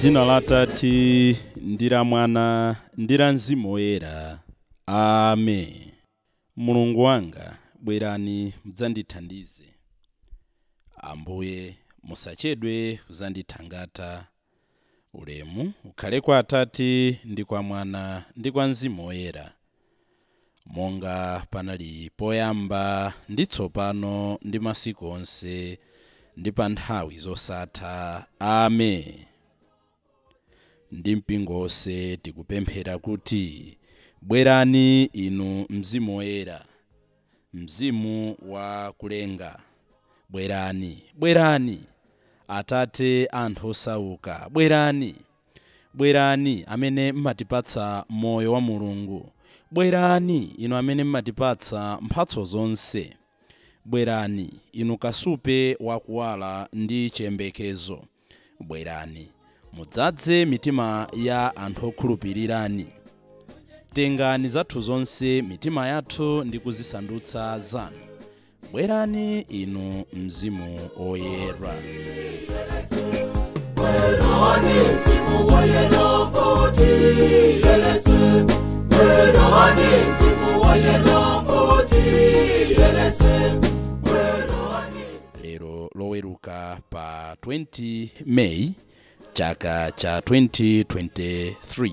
M'dzina la Atate ndi la Mwana ndi la Mzimu Woyera. Amen. Mulungu wanga, bwerani mudzandithandize. Ambuye musachedwe kudzandithangata. Ulemu ukhale kwa Atate ndi kwa Mwana ndi kwa Mzimu Woyera, monga panali poyamba ndi tsopano ndi masiku onse ndi pa nthawi zosatha. Amen. Ndi mpingo onse tikupemphera kuti bwerani inu Mzimu Woyera, Mzimu wa kulenga. Bwerani, bwerani Atate anthu osauka, bwerani. Bwerani amene mmatipatsa moyo wa Mulungu. Bwerani inu amene mmatipatsa mphatso zonse. Bwerani inu kasupe wakuwala ndi chiyembekezo. Bwerani mudzadze mitima ya anthu okhulupirirani. Tengani zathu zonse mitima yathu ndi kuzisandutsa zanu. Bwerani inu Mzimu Woyera. Lero loweruka pa 20 Meyi chaka cha 2023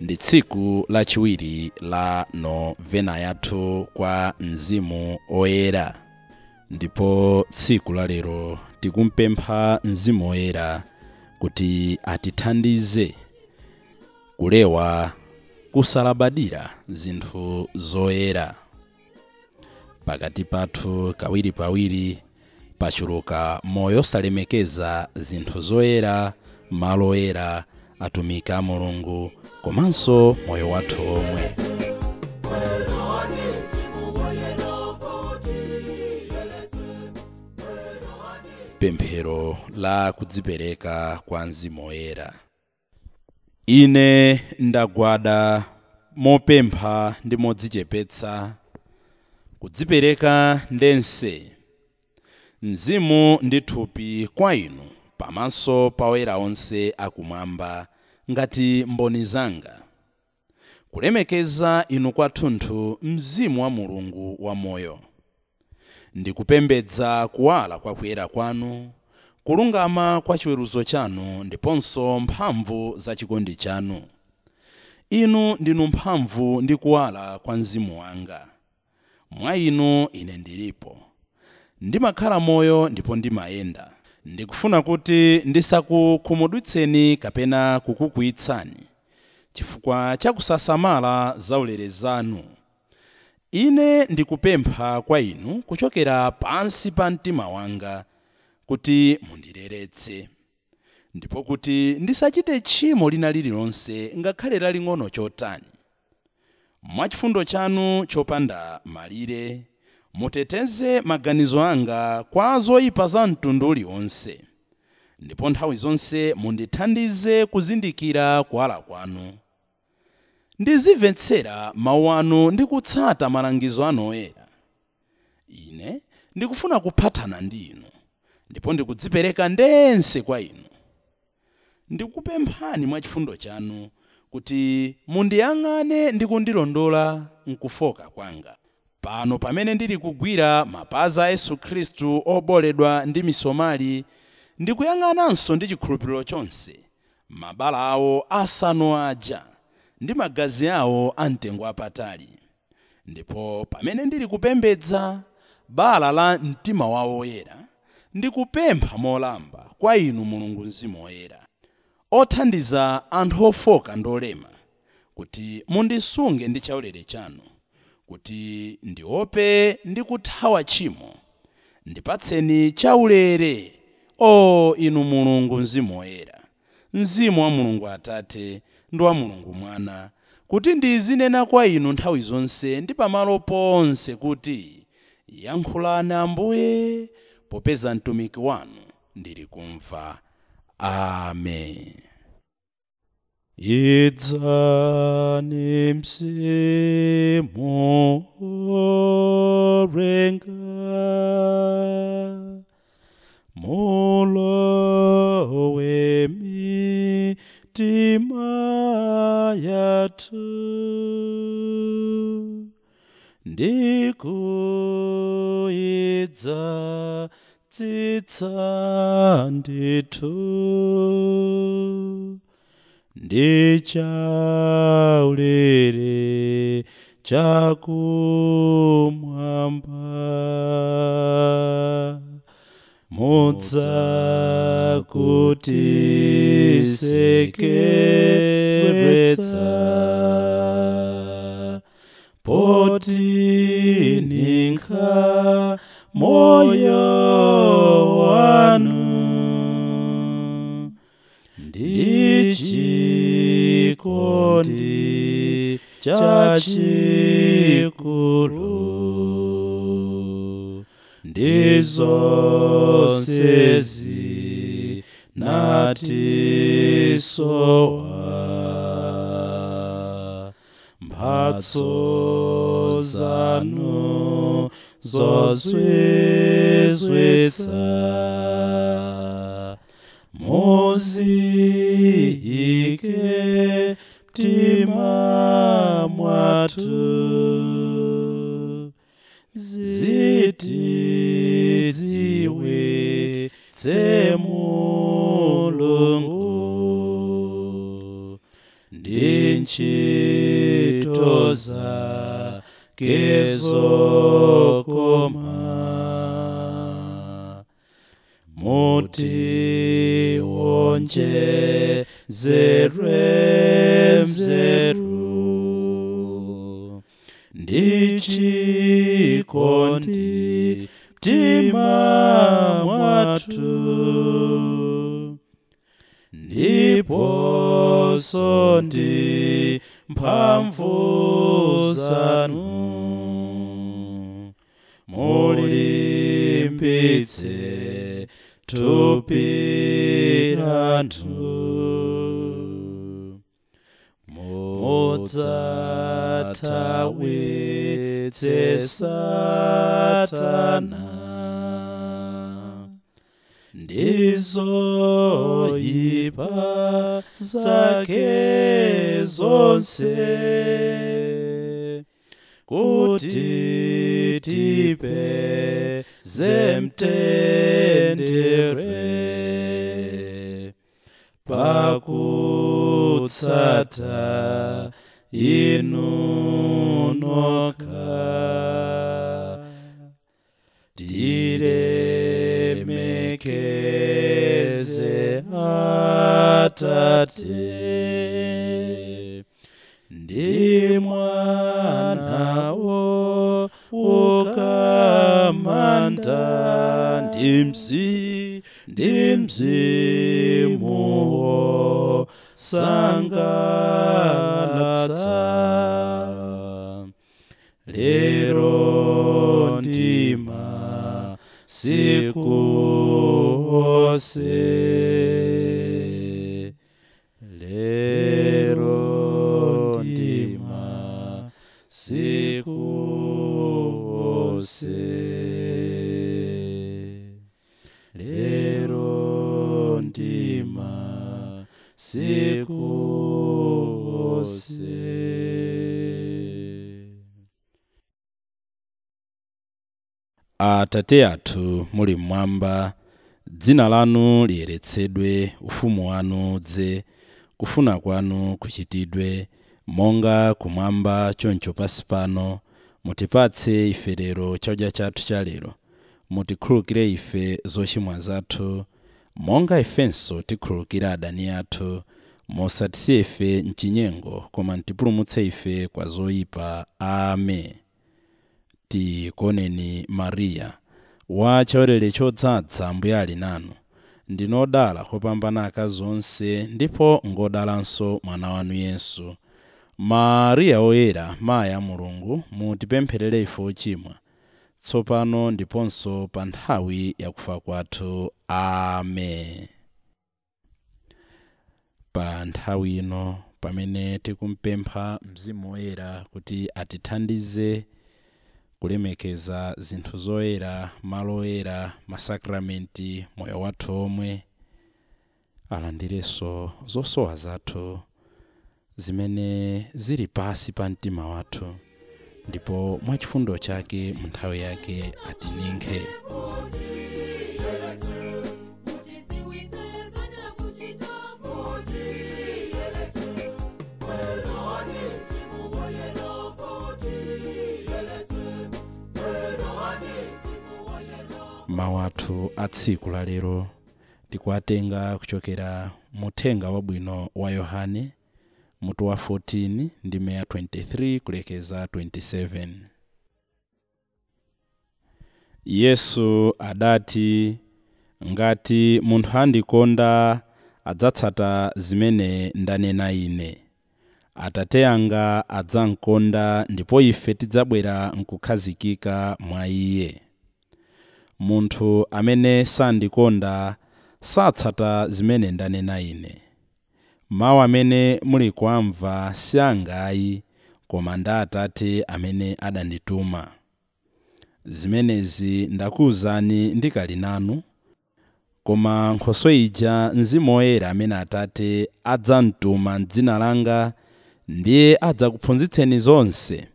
ndi tsiku lachiwiri la novena yathu kwa Mzimu Woyera. Ndipo tsiku la lero tikumpempha Mzimu Woyera kuti atithandize kulewa kusalabadira zinthu zoyera. Pakati pathu kawiripawiri pachuluka moyo osalemekeza zinthu zoyera, malo oyera, atumiki a Mulungu, komanso moyo wathu omwe. Pemphero la kudzipereka kwa Mzimu Woyera. Ine ndagwada mopempha ndi modzichepetsa, kudzipereka ndense, mzimu ndi thupi kwa inu pamaso pa oyera onse akumwamba ngati mboni zanga. Kulemekeza inu kwathunthu Mzimu wa Mulungu wamoyo. Ndikupembedza kuwala kwa kuyera kwanu, kulungama kwa chiweruzo chanu ndiponso mphamvu za chikondi chanu. Inu ndinu mphamvu ndi kuwala kwa mzimu wanga. Mwa inu ine ndilipo. Ndimakhala moyo ndipo ndimayenda. Ndikufuna kuti ndisakukhumudwitseni kapena kukukwiyitsani chifukwa cha kusasamala zaulere zanu. Ine ndikupempha kwa inu kuchokera pansi pa mtima wanga kuti mundireretse, ndipo kuti ndisachite tchimo lina lililonse ngakhale laling'ono chotani. Mwachifundo chanu chopanda malire muteteze maganizo anga kwa zoyipa za mtundu uliwonse, ndipo nthawi zonse mundithandize kuzindikira kuwala kwanu. Ndizimvetsera mawu anu ndi kutsata malangizo anu oyera. Ine ndikufuna kuphatana ndi inu, ndipo ndikudzipereka ndense kwa inu. Ndikupemphani mwa chifundo chanu kuti mundiyang'ane ndi kundilondola mkufoka kwanga. Pano pamene ndili kugwira mapazi a Yesu Khristu oboledwa ndi misomali, ndikuyang'ananso ndi chikhulupiriro chonse mabala awo asanu aja ndi magazi awo amtengo wapatali. Ndipo pamene ndili kupembedza bala la mtima wawo woyera, ndikupempha molamba kwa inu Mulungu Mzimu Woyera, othandiza anthu ofoka ndi olema, kuti mundisunge ndi chaulere chanu, kuti ndiope ndi kuthawa tchimo. Ndipatseni chaulere, o inu Mulungu Mzimu Woyera, Mzimu wa Mulungu Atate ndi wa Mulungu Mwana, kuti ndizinena kwa inu nthawi zonse ndi pamalo ponse kuti yankhulani Ambuye, popeza mtumiki wanu ndili kumva. Amen. Idzani Mzimu Woyera, mulowe ndikuidzadzitsa ndithu ndi chaulere chakumwamba mudzakutisekewetsa poti ninka moyo wanu ndi chikondi chachikulu ndi zonsezi natisowa mphatso zanu zozizwitsa muziyike mtima mwathu zitidziwitse Mulungu ndi ntchito zake zokoma mutionjezere nzeru ndi chikondi mtima mwathu ndiponso ndi mphamvu zanu mulimbitse thupi lathu mudzathawitse Satana ndi zoyipa zake zonse kuti tipeze mtendere pakutsata inu nokha tilemekeze Atate ndi Mwanawo ukamanda ndi Mzimuwo sangalatsa lero ndi masiku onse lero ndi masiku onse lero ndi masiku onse. Atate athu muli mmwamba, dzina lanu liyeretsedwe, ufumu wanu udze, kufuna kwanu kuchitidwe monga kumwamba choncho pansi pano. Mutipatse ife lero chakudya chathu cha lero. Mutikhululukire ife zochimwa zathu monga ifenso tikhululukira adani athu. Musatisiye ife mchinyengo, koma mutipulumutse ife kwa zoyipa. Amen. Tikuoneni Mariya, wa chaulere chodzaza, Ambuye ali nanu. Ndinu odala kopambana akazi onse, ndipo ngodalanso mwana wanu Yesu. Mariya oyera, mayi a Mulungu, mutipempherere ife ochimwa, tsopano ndiponso pa nthawi yakufa kwathu. Amen. Pa nthawi ino pamene tikumpempha Mzimu Woyera kuti atithandize kulemekeza zinthu zoyera, malo oyera, masakramenti, moyo wathu omwe, alandirenso zosowa zathu zimene zili pasi pa mtima wathu, ndipo mwachifundo chake mu nthawi yake atininkhe. Mawu athu a tsiku la lero tikuwatenga kuchokera mu uthenga wabwino wa Yohane mutu wa 14 ndi meya 23 kulekeza 27. Yesu adati, ngati munthu andikonda adzatsata zimene ndanena ine. Atate anga adzamkonda ndipo ife tidzabwera nkukhazikika mwa iye. Munthu amene sandikonda satsata zimene ndanena ine. Mawu amene muli kuamva si angayi koma ndi Atate amene adandituma. Zimenezi ndakuwuzani ndikali nanu, koma Nkhoswe ija Mzimu Woyera amene Atate adzamtuma m'dzina langa ndiye adzakuphunzitseni zonse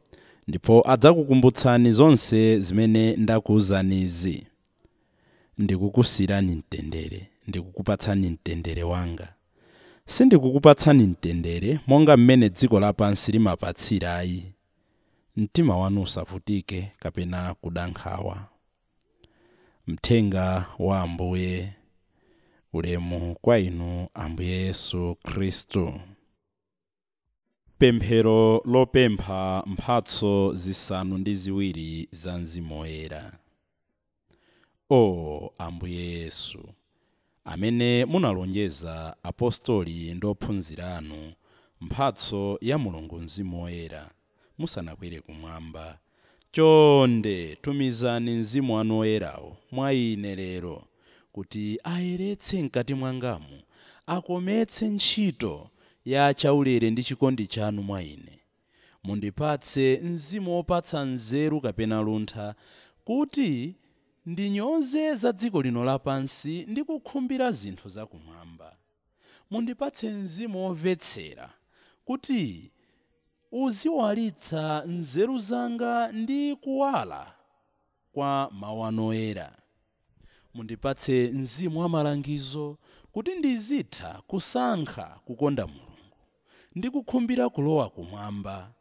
ndipo adzakukumbutsani zonse zimene ndakuwuzanizi. Ndikukusiyirani mtendere, ndikukupatsani mtendere wanga. Sindikukupatsani mtendere monga mmene dziko lapansi limapatsirayi. Mtima wanu usavutike kapena kuda nkhawa. Mthenga wa Ambuye. Ulemu kwa inu Ambuye Yesu Khristu. Pemphero lopempha mphatso zisanu ndi ziwiri za Mzimu Woyera. O Ambuye Yesu, amene munalonjeza apostoli ndi ophunzira anu mphatso ya Mulungu Mzimu Woyera musanakwere kumwamba, chonde tumizani Mzimu wanu Woyerawo mwa ine lero kuti ayeretse mkati mwangamu, akometse ntchito ya chaulere ndi chikondi chanu mwa ine. Mundipatse mzimu wopatsa nzeru kapena luntha kuti ndinyoze za dziko lino lapansi ndi kukhumbira zinthu zakumwamba. Mundipatse mzimu womvetsera kuti uziwalitsa nzeru zanga ndi kuwala kwa mawu anu oyera. Mundipatse mzimu wa malangizo kuti ndizitha kusankha kukonda Mulungu ndi kukhumbira kulowa kumwamba.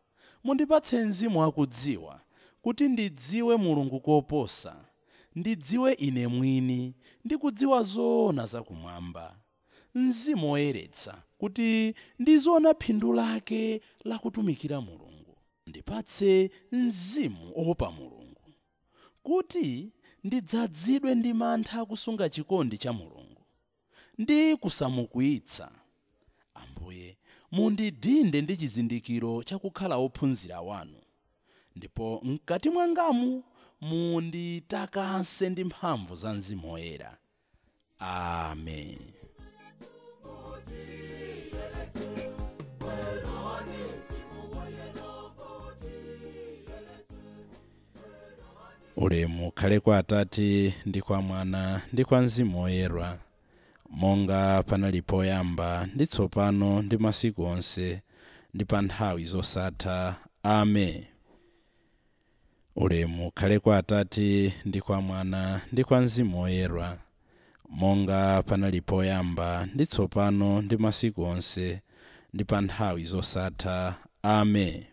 Mundipatse mzimu wakudziwa kuti ndidziwe Mulungu koposa, ndidziwe ine mwini ndi kudziwa zoona zakumwamba. Mzimu woyeretsa kuti ndiziona phindu lake la kutumikira Mulungu. Ndipatse mzimu oopa Mulungu kuti ndidzazidwe ndi mantha kusunga chikondi cha Mulungu ndi kusamukwiyitsa. Ambuye, mundidinde ndi chizindikiro chakukhala ophunzira wanu, ndipo mkati mwangamu munditakase ndi mphamvu za Mzimu Woyera. Amen. Ulemu ukhale kwa Atate ndi kwa Mwana ndi kwa Mzimu Woyera, monga panali poyamba ndi tsopano ndi masiku onse ndi pa nthawi zosatha. Amen. Ulemu ukhale kwa Atate ndi kwa Mwana ndi kwa Mzimu Woyera, monga panali poyamba ndi tsopano ndi masiku onse ndi pa nthawi zosatha. Amen.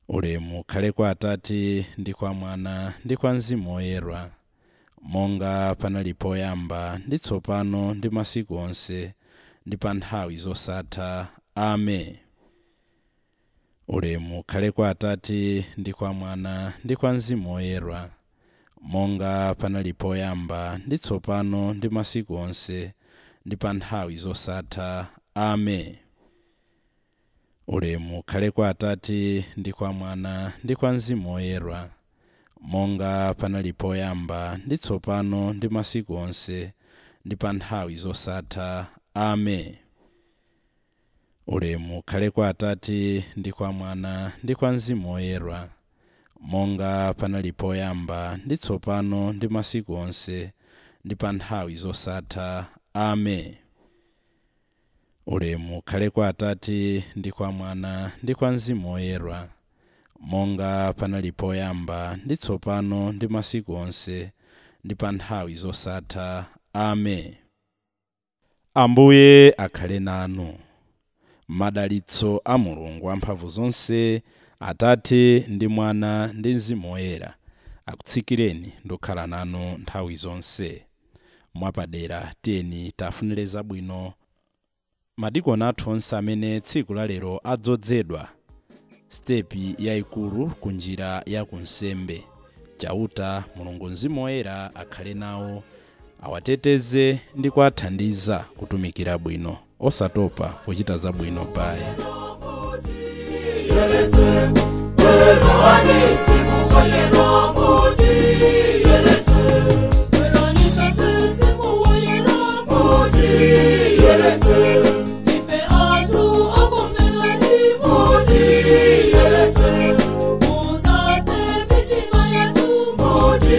Ulemu ukhale kwa Atate ndi kwa Mwana ndi kwa Mzimu Woyera, monga panali poyamba ndi tsopano ndi masiku onse ndi pa nthawi zosatha. Amen. Ulemu ukhale kwa Atate ndi kwa Mwana ndi kwa Mzimu Woyera, monga panali poyamba ndi tsopano ndi masiku onse ndi pa nthawi zosatha. Amen. Ulemu ukhale kwa Atate ndi kwa Mwana ndi kwa Mzimu Woyera, monga panali poyamba ndi tsopano ndi masiku onse ndi pa nthawi zosatha. Amen. Ulemu ukhale kwa Atate ndi kwa Mwana ndi kwa Mzimu Woyera, monga panali poyamba ndi tsopano ndi masiku onse ndi pa nthawi zosatha. Amen. Ulemu ukhale kwa Atate ndi kwa Mwana ndi kwa Mzimu Woyera, monga panali poyamba ndi tsopano ndi masiku onse ndi pa nthawi zosatha. Amen. Ambuye akhale nanu. Madalitso a Mulungu wamphamvu zonse, Atate ndi Mwana ndi Mzimu Woyera akutsikireni ndi kukhala nanu nthawi zonse. Mwapadera tiyeni tafunire zabwino madikoni athu onse amene tsiku la lero adzozedwa stepi yayikulu ku njira ya kunsembe. Chauta Mulungu Mzimu Woyera akhale nawo, awateteze ndi kuwathandiza kutumikira bwino osatopa kuchita zabwino. Bayi.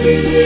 Yeah.